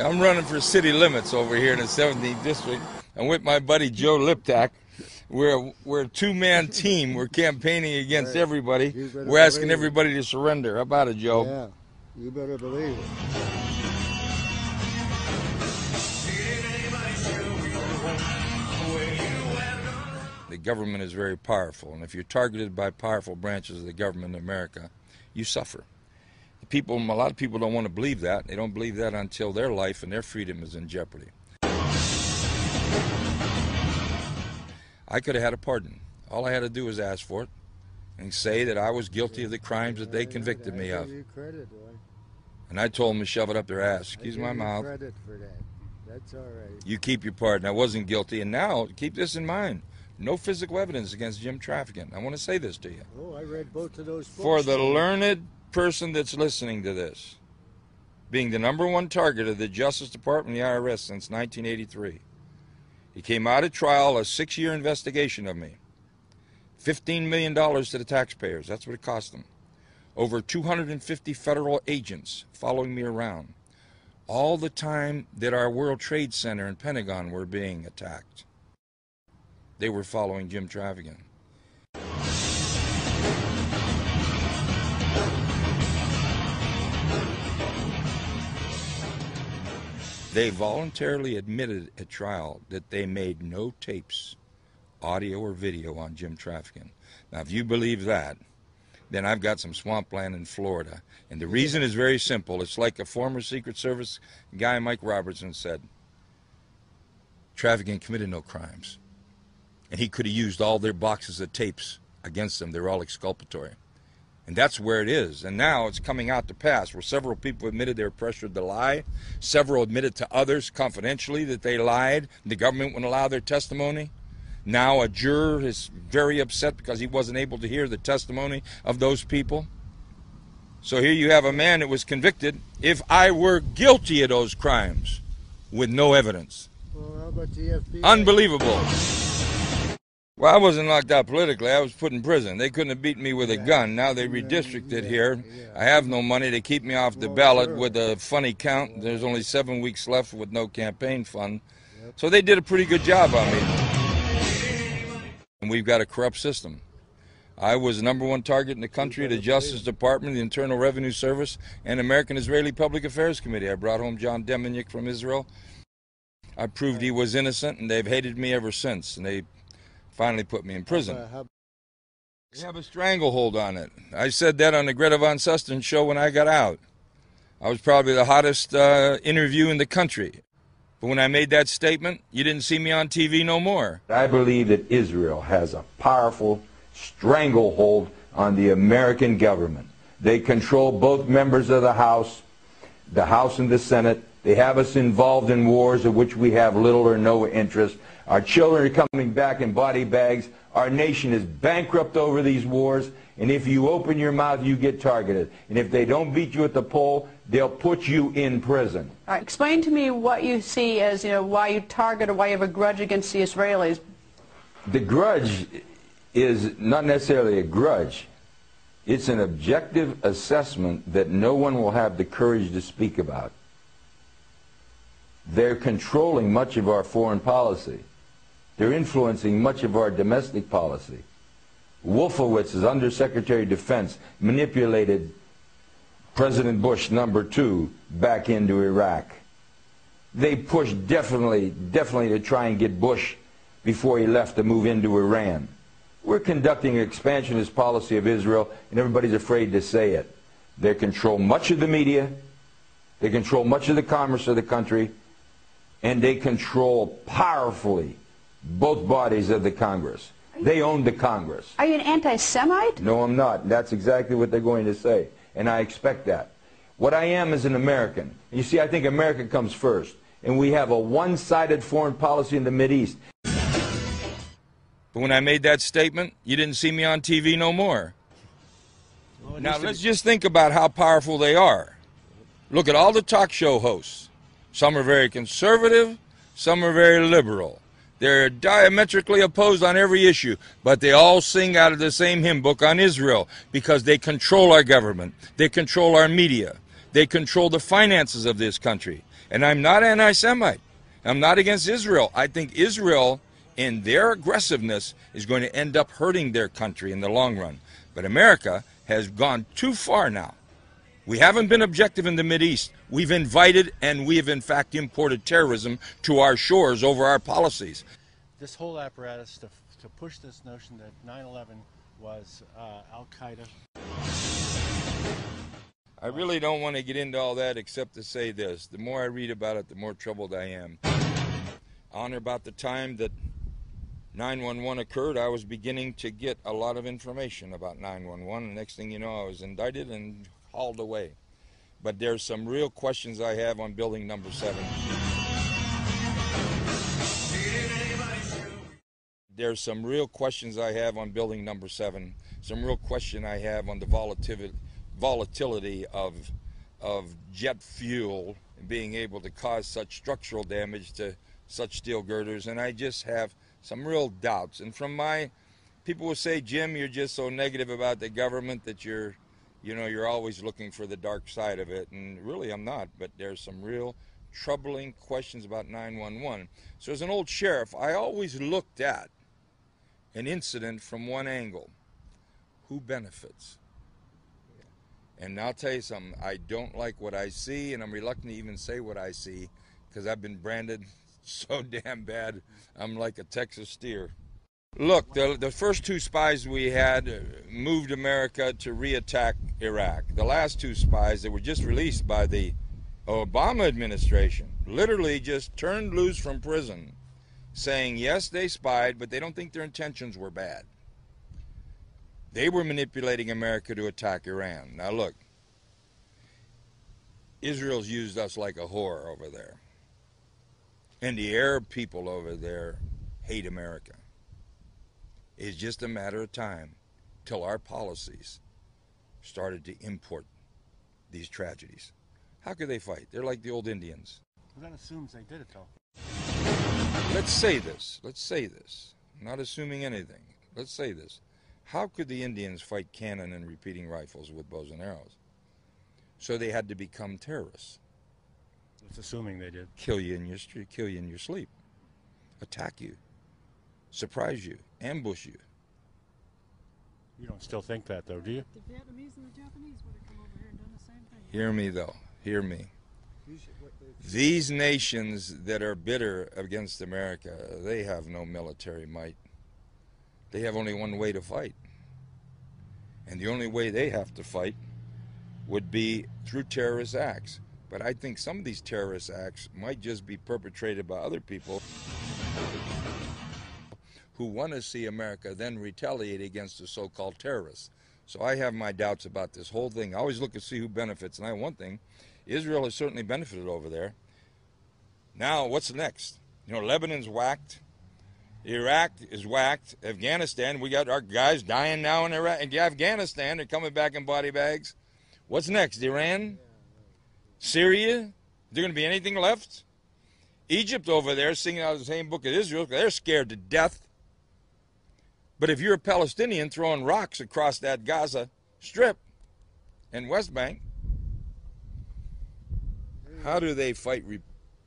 I'm running for city limits over here in the 17th district. I'm with my buddy Joe Liptak. We're a two-man team. We're campaigning against everybody. We're asking everybody to surrender. How about it, Joe? Yeah, you better believe it. The government is very powerful, and if you're targeted by powerful branches of the government in America, you suffer. A lot of people don't want to believe that. They don't believe that until their life and their freedom is in jeopardy. I could have had a pardon. All I had to do was ask for it and say that I was guilty of the crimes that they convicted me of. And I told them to shove it up their ass. Excuse my mouth. Credit for that. That's all right. You keep your pardon. I wasn't guilty. And now, keep this in mind. No physical evidence against Jim Traficant. I want to say this to you. Oh, I read both of those books. For the learned person that's listening to this, being the #1 target of the Justice Department and the IRS since 1983, he came out of trial, a 6-year investigation of me. $15 million to the taxpayers. That's what it cost them. Over 250 federal agents following me around. All the time that our World Trade Center and Pentagon were being attacked, they were following Jim Traficant. They voluntarily admitted at trial that they made no tapes, audio or video, on Jim Traficant. Now, if you believe that, then I've got some swampland in Florida. And the reason is very simple. It's like a former Secret Service guy, Mike Robertson, said. Traficant committed no crimes. And he could have used all their boxes of tapes against them. They're all exculpatory. And that's where it is. And now it's coming out to pass, where several people admitted they were pressured to lie. Several admitted to others confidentially that they lied. The government wouldn't allow their testimony. Now a juror is very upset because he wasn't able to hear the testimony of those people. So here you have a man that was convicted, if I were guilty of those crimes, with no evidence. Well, how about the FBI? Unbelievable. Well, I wasn't locked out politically. I was put in prison. They couldn't have beaten me with a gun. Now they redistricted here. I have no money. They keep me off the ballot with a funny count. There's only 7 weeks left with no campaign fund. So they did a pretty good job on me. And we've got a corrupt system. I was the #1 target in the country, the Justice Department, the Internal Revenue Service, and American Israeli Public Affairs Committee. I brought home John Deminick from Israel. I proved he was innocent, and they've hated me ever since. And they finally put me in prison. They have a stranglehold on it. I said that on the Greta Van Susteren show when I got out. I was probably the hottest interview in the country. But when I made that statement, you didn't see me on TV no more. I believe that Israel has a powerful stranglehold on the American government. They control both members of the House and the Senate. They have us involved in wars of which we have little or no interest. Our children are coming back in body bags. Our nation is bankrupt over these wars. And if you open your mouth, you get targeted. And if they don't beat you at the poll, they'll put you in prison. All right, explain to me what you see as, why you target or why you have a grudge against the Israelis. The grudge is not necessarily a grudge. It's an objective assessment that no one will have the courage to speak about. They're controlling much of our foreign policy. They're influencing much of our domestic policy. Wolfowitz, as Undersecretary of Defense, manipulated President Bush #2 back into Iraq. They pushed definitely to try and get Bush before he left to move into Iran. We're conducting an expansionist policy of Israel, and everybody's afraid to say it. They control much of the media, they control much of the commerce of the country, and they control powerfully both bodies of the Congress. They own the Congress. Are you an anti-Semite? No, I'm not. That's exactly what they're going to say, and I expect that. What I am is an American. You see, I think America comes first, and we have a one-sided foreign policy in the Mideast. But when I made that statement, you didn't see me on TV no more. Now let's just think about how powerful they are. Look at all the talk show hosts. Some are very conservative, some are very liberal. They're diametrically opposed on every issue, but they all sing out of the same hymn book on Israel because they control our government, they control our media, they control the finances of this country. And I'm not anti-Semite. I'm not against Israel. I think Israel, in their aggressiveness, is going to end up hurting their country in the long run. But America has gone too far now. We haven't been objective in the Mideast. We've invited and we have in fact imported terrorism to our shores over our policies. This whole apparatus to push this notion that 9/11 was Al-Qaeda. I really don't want to get into all that except to say this. The more I read about it, the more troubled I am. On or about the time that 9/11 occurred, I was beginning to get a lot of information about 9/11. The next thing you know, I was indicted and hauled away. But there's some real questions I have on building number 7. There's some real questions I have on building number 7. Some real question I have on the volatility of jet fuel being able to cause such structural damage to such steel girders, and I just have some real doubts. And from my people will say, Jim, you're just so negative about the government that you're always looking for the dark side of it, and really I'm not, but there's some real troubling questions about 911. So as an old sheriff, I always looked at an incident from one angle. Who benefits? And I'll tell you something, I don't like what I see, and I'm reluctant to even say what I see, because I've been branded so damn bad, I'm like a Texas steer. Look, the first 2 spies we had moved America to re-attack Iraq. The last 2 spies that were just released by the Obama administration literally just turned loose from prison, saying, yes, they spied, but they don't think their intentions were bad. They were manipulating America to attack Iran. Now look, Israel's used us like a whore over there. And the Arab people over there hate America. It's just a matter of time till our policies started to import these tragedies. How could they fight? They're like the old Indians. Well, that assumes they did it, though. Let's say this. I'm not assuming anything. Let's say this. How could the Indians fight cannon and repeating rifles with bows and arrows? So they had to become terrorists. It's assuming they did. Kill you in your street, kill you in your sleep, attack you, surprise you, ambush you. You don't still think that, though, do you? The Vietnamese and the Japanese would have come over here and done the same thing. Hear me, though. Hear me. These nations that are bitter against America, they have no military might. They have only one way to fight. And the only way they have to fight would be through terrorist acts. But I think some of these terrorist acts might just be perpetrated by other people who want to see America then retaliate against the so-called terrorists. So I have my doubts about this whole thing. I always look to see who benefits. And I have one thing. Israel has certainly benefited over there. Now, what's next? You know, Lebanon's whacked. Iraq is whacked. Afghanistan, we got our guys dying now in Iraq. And Afghanistan, they're coming back in body bags. What's next? Iran? Syria? Is there going to be anything left? Egypt over there singing out of the same book as Israel. They're scared to death. But if you're a Palestinian throwing rocks across that Gaza Strip and West Bank, how do they fight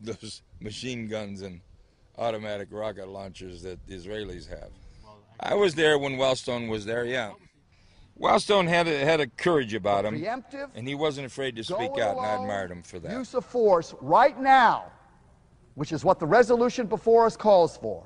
those machine guns and automatic rocket launchers that the Israelis have? I was there when Wellstone was there, yeah. Wellstone had a courage about him, and he wasn't afraid to speak out, and I admired him for that. Use of force right now, which is what the resolution before us calls for.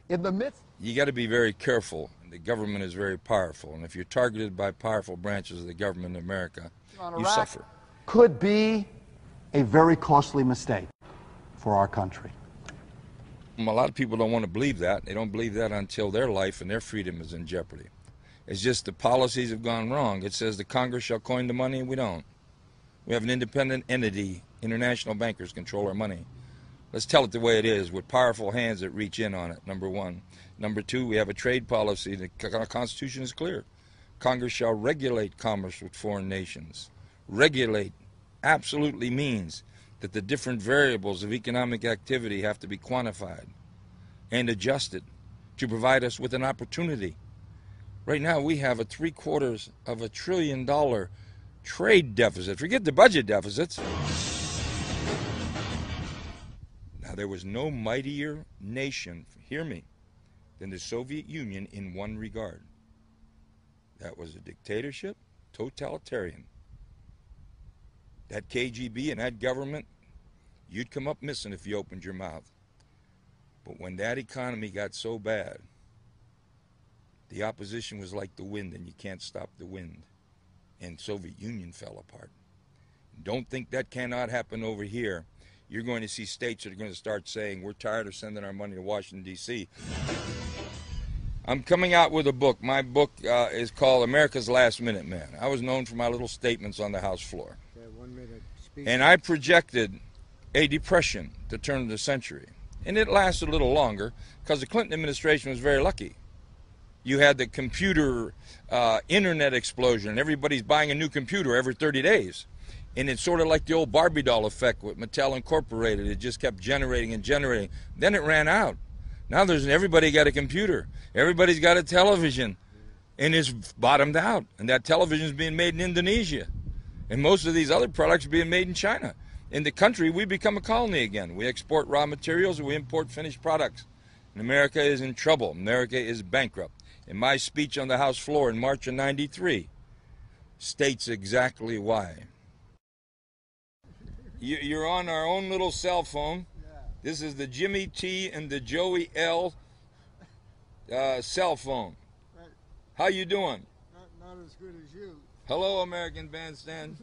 In the midst, you got to be very careful. The government is very powerful, and if you're targeted by powerful branches of the government in America, you suffer. Could be a very costly mistake for our country. A lot of people don't want to believe that. They don't believe that until their life and their freedom is in jeopardy. It's just the policies have gone wrong. It says the Congress shall coin the money, and we don't. We have an independent entity. International bankers control our money. Let's tell it the way it is, with powerful hands that reach in on it, number one. Number two, we have a trade policy. The Constitution is clear. Congress shall regulate commerce with foreign nations. Regulate absolutely means that the different variables of economic activity have to be quantified and adjusted to provide us with an opportunity. Right now we have a $750 billion trade deficit. Forget the budget deficits. Now, there was no mightier nation, hear me, than the Soviet Union in one regard. That was a dictatorship, totalitarian. That KGB and that government, you'd come up missing if you opened your mouth. But when that economy got so bad, the opposition was like the wind, and you can't stop the wind. And Soviet Union fell apart. Don't think that cannot happen over here. You're going to see states that are going to start saying, we're tired of sending our money to Washington, D.C. I'm coming out with a book. My book is called America's Last Minute Man. I was known for my little statements on the House floor. That 1 minute speech. And I projected a depression to turn of the century. And it lasted a little longer because the Clinton administration was very lucky. You had the computer internet explosion, and everybody's buying a new computer every 30 days. And it's sort of like the old Barbie doll effect with Mattel Incorporated. It just kept generating and generating. Then it ran out. Now everybody got a computer. Everybody's got a television. And it's bottomed out. And that television is being made in Indonesia. And most of these other products are being made in China. In the country, we become a colony again. We export raw materials and we import finished products. And America is in trouble. America is bankrupt. And my speech on the House floor in March of '93 states exactly why. You're on our own little cell phone. This is the Jimmy T and the Joey L cell phone. Right. How you doing? Not as good as you. Hello, American Bandstand.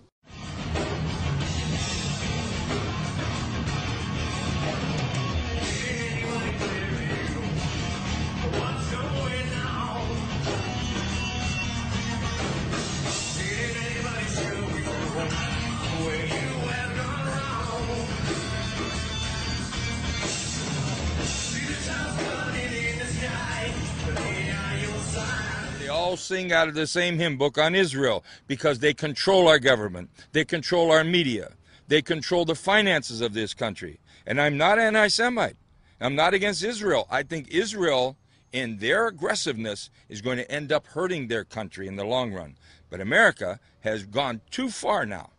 They all sing out of the same hymn book on Israel because they control our government. They control our media. They control the finances of this country. And I'm not anti-Semite. I'm not against Israel. I think Israel, in their aggressiveness, is going to end up hurting their country in the long run. But America has gone too far now.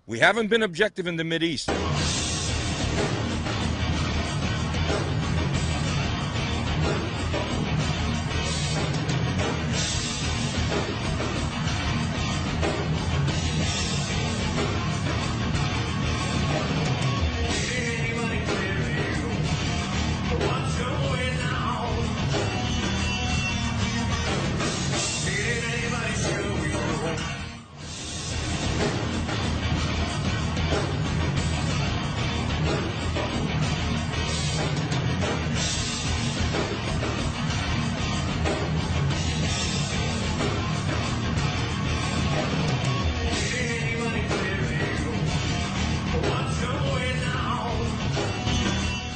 We haven't been objective in the Mideast.